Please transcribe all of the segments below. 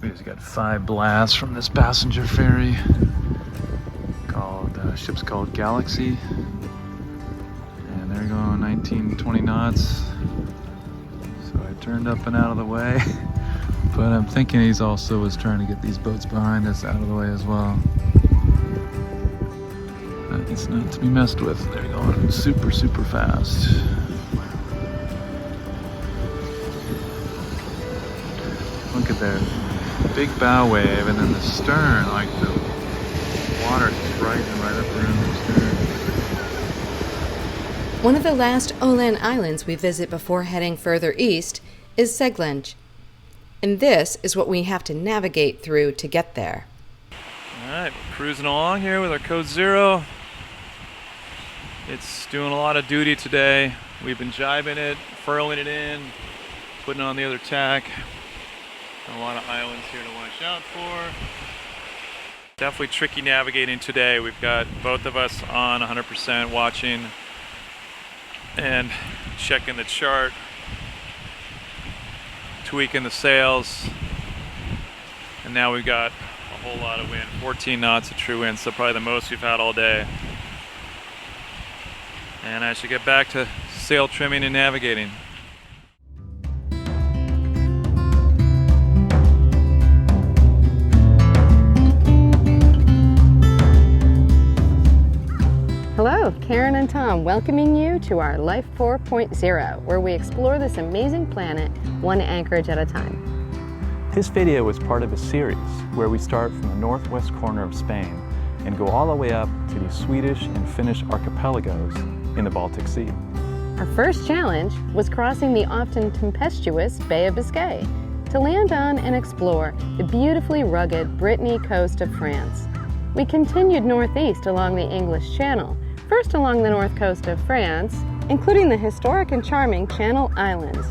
We just got 5 blasts from this passenger ferry called, ship's called Galaxy. And they're going 19, 20 knots. So I turned up and out of the way. But I'm thinking he's also was trying to get these boats behind us out of the way as well. But it's not to be messed with. They're going super, super fast. Look at their big bow wave, and then the stern, like the water is right up around the stern. One of the last Åland Islands we visit before heading further east is Seglenj. And this is what we have to navigate through to get there. Alright, we're cruising along here with our code 0. It's doing a lot of duty today. We've been jibing it, furling it in, putting on the other tack. A lot of islands here to watch out for. Definitely tricky navigating today. We've got both of us on 100% watching and checking the chart, tweaking the sails, and now we've got a whole lot of wind. 14 knots of true wind, so probably the most we've had all day. And I should get back to sail trimming and navigating. Hello, Karen and Tom welcoming you to our Life 4.0, where we explore this amazing planet one anchorage at a time. This video is part of a series where we start from the northwest corner of Spain and go all the way up to the Swedish and Finnish archipelagos in the Baltic Sea. Our first challenge was crossing the often tempestuous Bay of Biscay to land on and explore the beautifully rugged Brittany coast of France. We continued northeast along the English Channel, first along the north coast of France, including the historic and charming Channel Islands,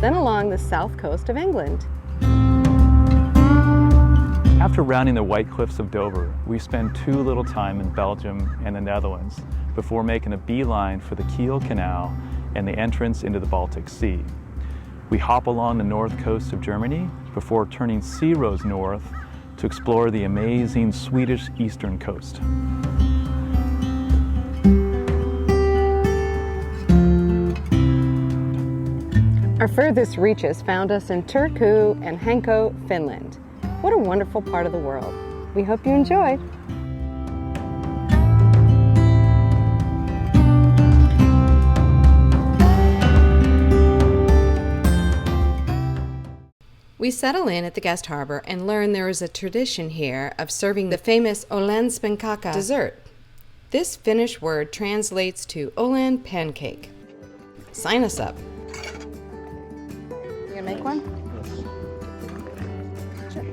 then along the south coast of England. After rounding the White Cliffs of Dover, we spend too little time in Belgium and the Netherlands before making a beeline for the Kiel Canal and the entrance into the Baltic Sea. We hop along the north coast of Germany before turning sea roads north to explore the amazing Swedish eastern coast. Our furthest reaches found us in Turku and Hanko, Finland. What a wonderful part of the world. We hope you enjoyed. We settle in at the guest harbor and learn there is a tradition here of serving the famous Åland spannkaka dessert. This Finnish word translates to Åland pancake. Sign us up. You gonna make one? Sure.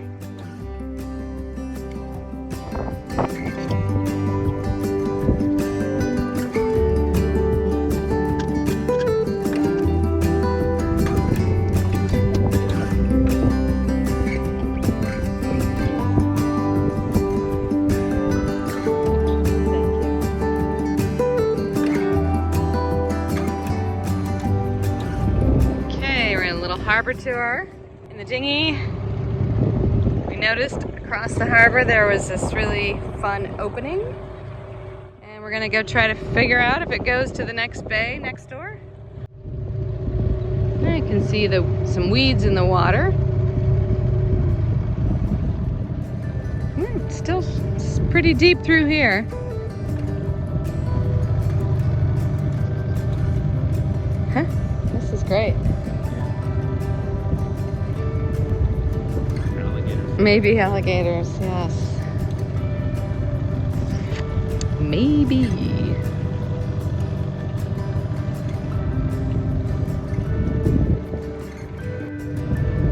Harbor tour in the dinghy. We noticed across the harbor there was this really fun opening, and we're gonna go try to figure out if it goes to the next bay next door. I can see some weeds in the water. It's pretty deep through here. Huh? This is great. Maybe alligators, yes. Maybe.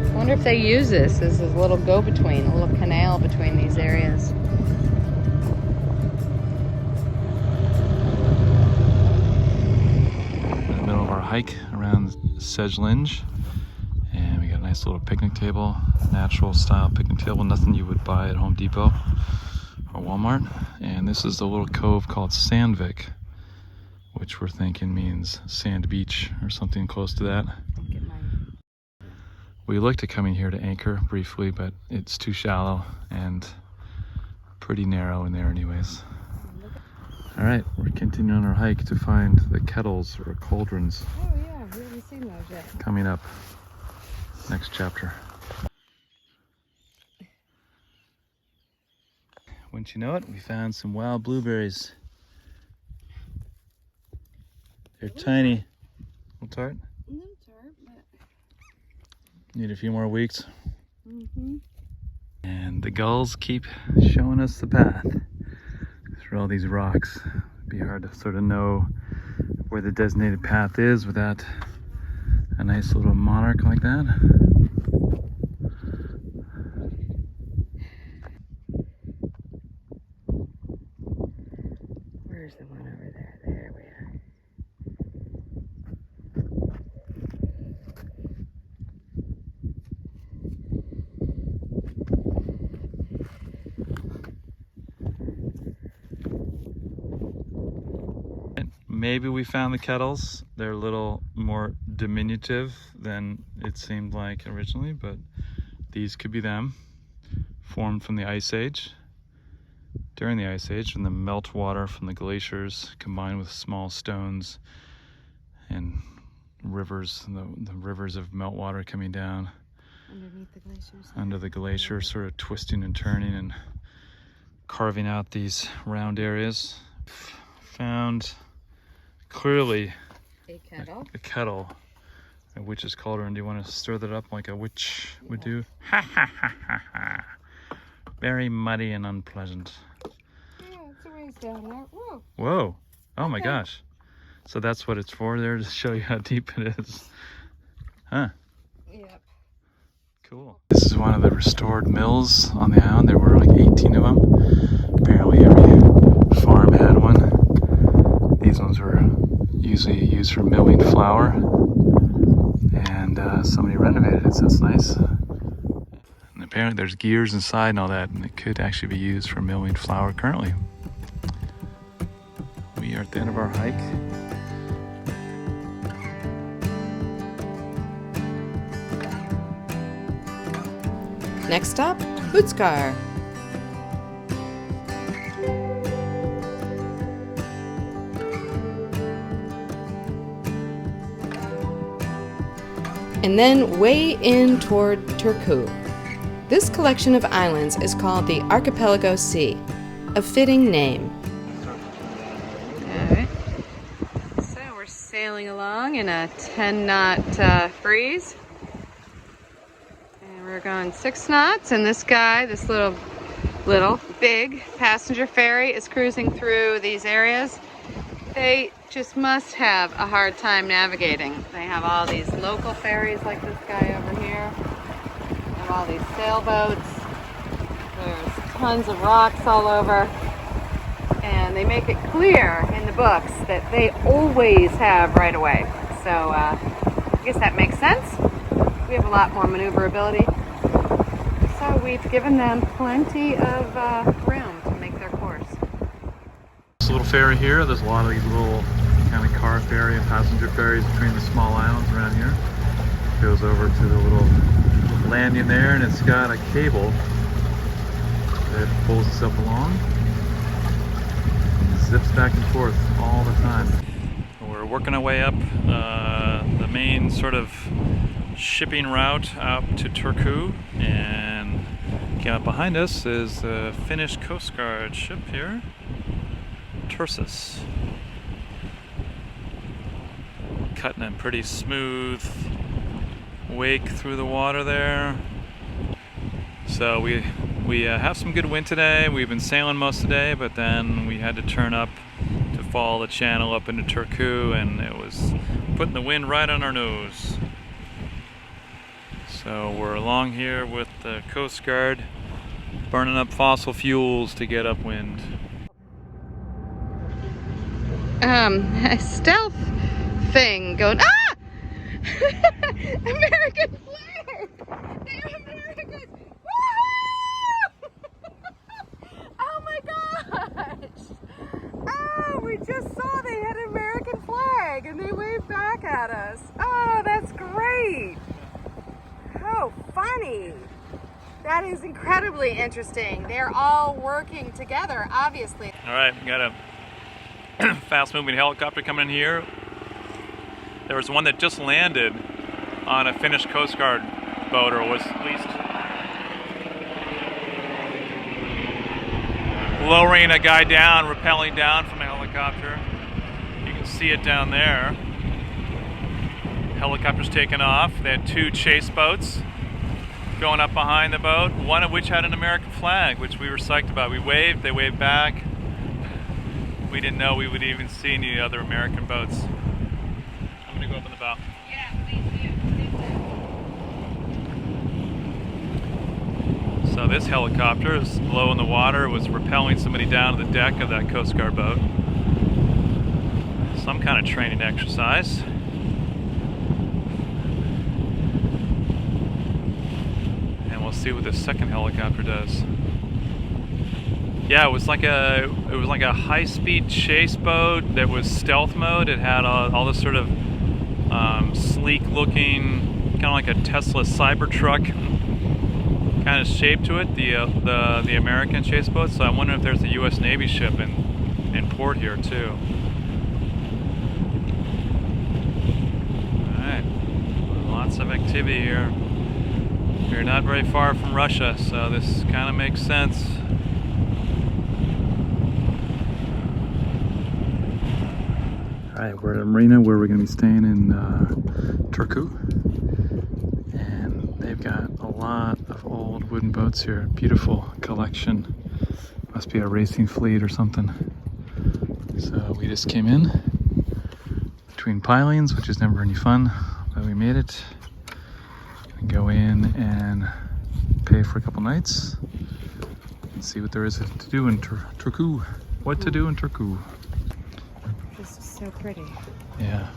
I wonder if they use this as a little go-between, a little canal between these areas. In the middle of our hike around Seglenj. And we got a nice little picnic table, natural style picnic table, nothing you would buy at Home Depot or Walmart. And this is the little cove called Sandvik, which we're thinking means sand beach or something close to that. We looked at coming here to anchor briefly, but it's too shallow and pretty narrow in there anyways. All right, we're continuing our hike to find the kettles or cauldrons. Oh yeah, we haven't seen those yet. Coming up, next chapter. Wouldn't you know it, we found some wild blueberries. They're tiny. A little tart? No tart, but... Need a few more weeks. Mm-hmm. And the gulls keep showing us the path through all these rocks. It'd be hard to sort of know where the designated path is without a nice little monarch like that. Where's the one over there? There we are. Maybe we found the kettles. They're a little more diminutive than it seemed like originally, but these could be them. Formed from the Ice Age. During the Ice Age, when the meltwater from the glaciers combined with small stones and rivers, the rivers of meltwater coming down Underneath the glaciers. under the glacier, sort of twisting and turning and carving out these round areas. Found clearly A kettle. a kettle, a witch's cauldron. Do you want to stir that up like a witch would do? Ha ha ha ha ha. Very muddy and unpleasant. Yeah, it's a ways down there. Whoa. Whoa. Oh my Okay. gosh. So that's what it's for there, to show you how deep it is. Huh. Yep. Cool. This is one of the restored mills on the island. There were like 18 of them. Apparently every farm had one. These ones were usually used for milling flour. And somebody renovated it, so it's nice. And apparently there's gears inside and all that, and it could actually be used for milling flour currently. We are at the end of our hike. Next stop, Utskar. And then way in toward Turku. This collection of islands is called the Archipelago Sea, a fitting name. Alright, so we're sailing along in a 10-knot breeze. And we're going 6 knots, and this guy, this little big passenger ferry is cruising through these areas. They just must have a hard time navigating. They have all these local ferries like this guy over here. They have all these sailboats. There's tons of rocks all over. And they make it clear in the books that they always have right of way. So I guess that makes sense. We have a lot more maneuverability. So we've given them plenty of room to make their course. This little ferry here, there's a lot of these little kind of car ferry and passenger ferries between the small islands around here. It goes over to the little landing there, and it's got a cable that pulls itself along. It zips back and forth all the time. We're working our way up the main sort of shipping route out to Turku, and behind us is the Finnish Coast Guard ship here. Tursus. Cutting a pretty smooth wake through the water there. So we have some good wind today. We've been sailing most of the day, but then we had to turn up to follow the channel up into Turku, and it was putting the wind right on our nose. So we're along here with the Coast Guard, burning up fossil fuels to get upwind. A stealth thing going, ah! American flag! They're American! Woo! Oh my gosh! Oh, we just saw they had an American flag and they waved back at us. Oh, that's great! Oh pretty. That is incredibly interesting. They're all working together, obviously. All right, we got a fast-moving helicopter coming in here. There was one that just landed on a Finnish Coast Guard boat, or was at least lowering a guy down, rappelling down from a helicopter. You can see it down there. Helicopter's taken off. They had 2 chase boats going up behind the boat, one of which had an American flag, which we were psyched about. We waved, they waved back. We didn't know we would even see any other American boats. I'm gonna go up in the bow. Yeah, please do. So this helicopter is low in the water, was rappelling somebody down to the deck of that Coast Guard boat. Some kind of training exercise. And we'll see what the second helicopter does. Yeah, it was like a high-speed chase boat that was stealth mode. It had all this sort of sleek-looking, kind of like a Tesla Cybertruck kind of shape to it. The American chase boat. So I wonder if there's a U.S. Navy ship in port here too. All right, lots of activity here. We're not very far from Russia, so this kind of makes sense. Alright, we're at a marina where we're going to be staying in Turku, and they've got a lot of old wooden boats here. Beautiful collection. Must be a racing fleet or something. So we just came in between pilings, which is never any fun, but we made it. Gonna go in and pay for a couple nights and see what there is to do in Turku. What to do in Turku. This is so pretty. Yeah.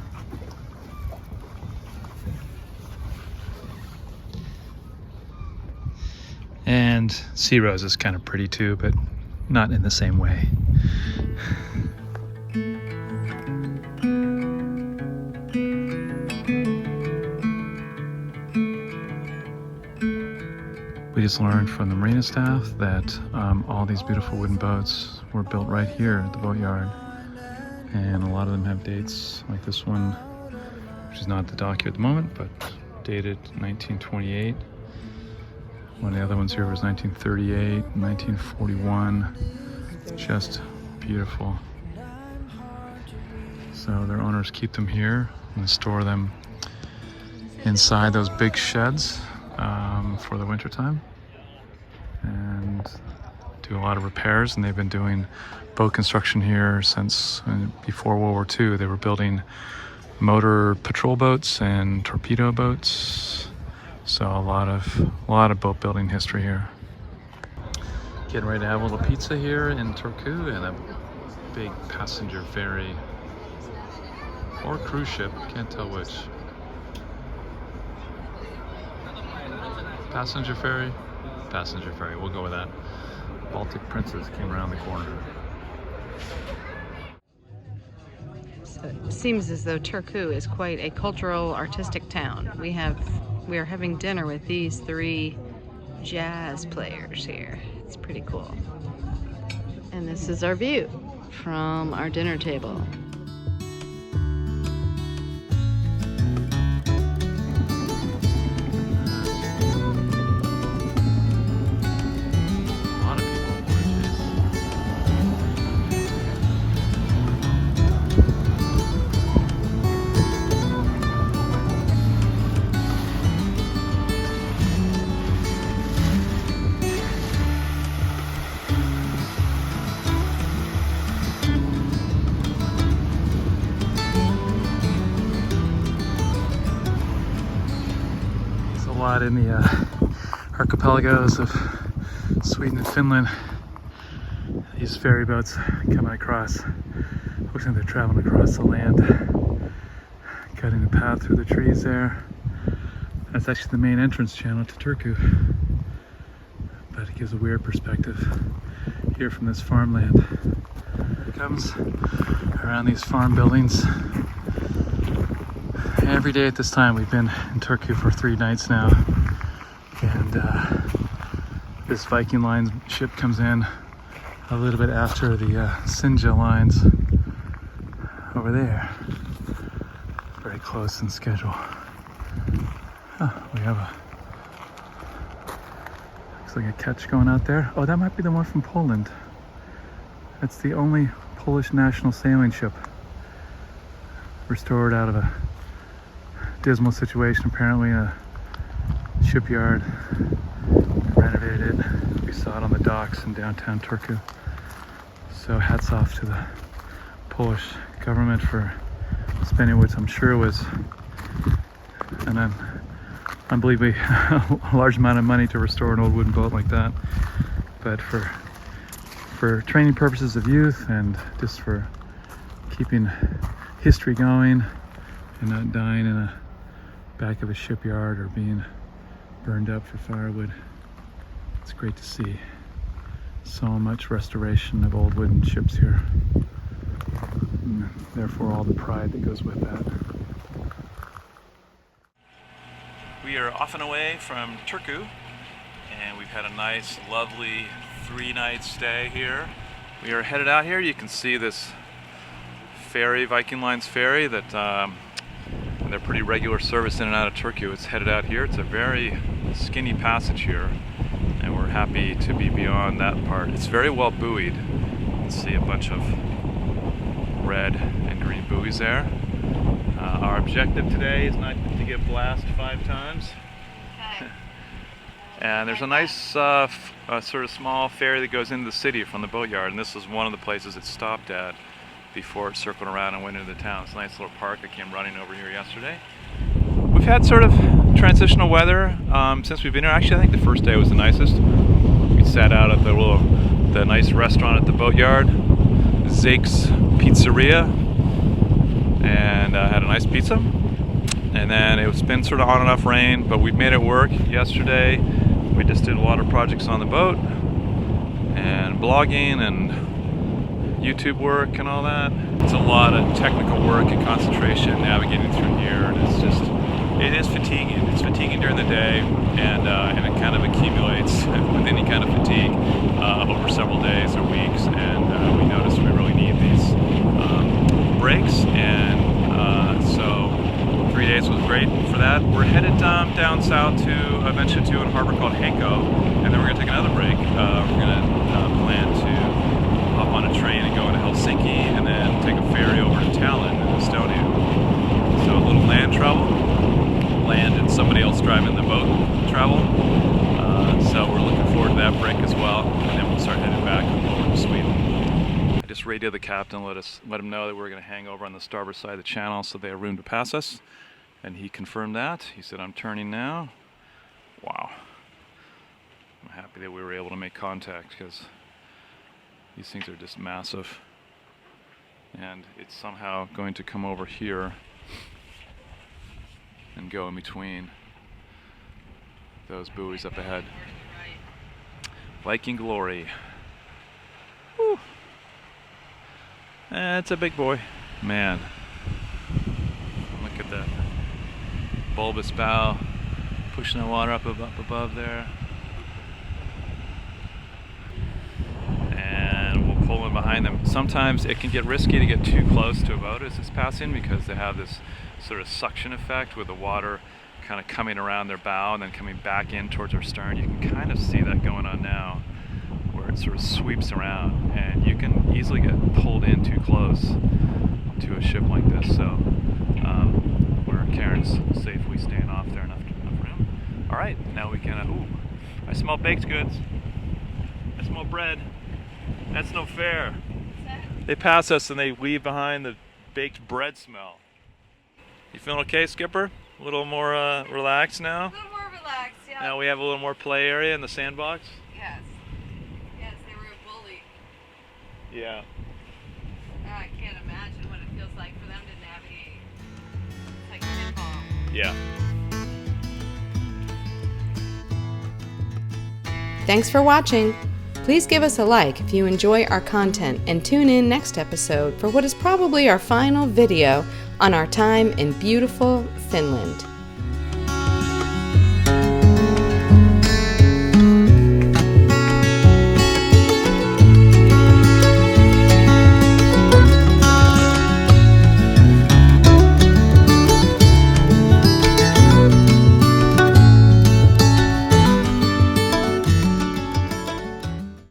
And Sea Rose is kind of pretty too, but not in the same way. We just learned from the marina staff that all these beautiful wooden boats were built right here at the boatyard. And a lot of them have dates, like this one, which is not at the dock here at the moment, but dated 1928. One of the other ones here was 1938, 1941. Just beautiful. So their owners keep them here and store them inside those big sheds for the winter time, and do a lot of repairs. And they've been doing boat construction here since before World War II. They were building motor patrol boats and torpedo boats. So a lot of boat building history here. Getting ready to have a little pizza here in Turku, and a big passenger ferry or cruise ship, can't tell which. Passenger ferry, we'll go with that. Baltic Princess came around the corner. So it seems as though Turku is quite a cultural, artistic town. We are having dinner with these 3 jazz players here. It's pretty cool. And this is our view from our dinner table. In the archipelagos of Sweden and Finland, these ferry boats coming across. Looks like they're traveling across the land, cutting a path through the trees there. That's actually the main entrance channel to Turku, but it gives a weird perspective here from this farmland. It comes around these farm buildings. Every day at this time. We've been in Turku for 3 nights now, and This Viking Lines ship comes in a little bit after the Sinja lines over there. Very close in schedule. We have looks like a ketch going out there. Oh, that might be the one from Poland. That's the only Polish national sailing ship restored out of a dismal situation, apparently in a shipyard. Renovated it. We saw it on the docks in downtown Turku. So hats off to the Polish government for spending what I'm sure was an unbelievably large amount of money to restore an old wooden boat like that. But for training purposes of youth and just for keeping history going and not dying in the back of a shipyard or being burned up for firewood. It's great to see so much restoration of old wooden ships here. And therefore all the pride that goes with that. We are off and away from Turku, and we've had a nice, lovely 3-night stay here. We are headed out here. You can see this ferry, Viking Lines ferry, that they're pretty regular service in and out of Turku. It's headed out here. It's a very skinny passage here, and we're happy to be beyond that part. It's very well buoyed. You can see a bunch of red and green buoys there. Our objective today is not to get blasted 5 times. Okay. And there's a nice sort of small ferry that goes into the city from the boatyard, and this is one of the places it stopped at before it circled around and went into the town. It's a nice little park. I came running over here yesterday. We've had sort of transitional weather since we've been here. Actually, I think the first day was the nicest. We sat out at the nice restaurant at the boatyard, Zake's Pizzeria, and had a nice pizza. And then it's been sort of on and off rain, but we've made it work. Yesterday, we just did water projects on the boat, and blogging, and YouTube work, and all that. It's a lot of technical work and concentration navigating through here, and it is fatiguing. It's fatiguing during the day, and it kind of accumulates with any kind of fatigue over several days or weeks. And we noticed we really need these breaks, and so 3 days was great for that. We're headed down south to eventually to a harbor called Hanko, and then we're gonna take another break. We're gonna plan to hop on a train and go into Helsinki, and then take a ferry over to Tallinn in Estonia. So a little land travel, land and somebody else driving the boat travel. So we're looking forward to that break as well, and then we'll start heading back over to Sweden. I just radioed the captain, let him know that we're going to hang over on the starboard side of the channel so they have room to pass us, and he confirmed that. He said, "I'm turning now." Wow. I'm happy that we were able to make contact, because these things are just massive, and it's somehow going to come over here and go in between those buoys up ahead. Viking glory. Whew. It's a big boy. Man, look at that bulbous bow pushing the water up above there. Pull in behind them. Sometimes it can get risky to get too close to a boat as it's passing, because they have this sort of suction effect with the water kind of coming around their bow and then coming back in towards our stern. You can kind of see that going on now, where it sort of sweeps around, and you can easily get pulled in too close to a ship like this. So where Karen's safely staying off there, enough room. All right, now we can. I smell baked goods. I smell bread. That's no fair. They pass us and they leave behind the baked bread smell. You feeling okay, Skipper? A little more relaxed now? A little more relaxed, yeah. Now we have a little more play area in the sandbox? Yes. Yes, they were a bully. Yeah. I can't imagine what it feels like for them to navigate. It's like pinball. Yeah. Thanks for watching. Please give us a like if you enjoy our content, and tune in next episode for what is probably our final video on our time in beautiful Finland.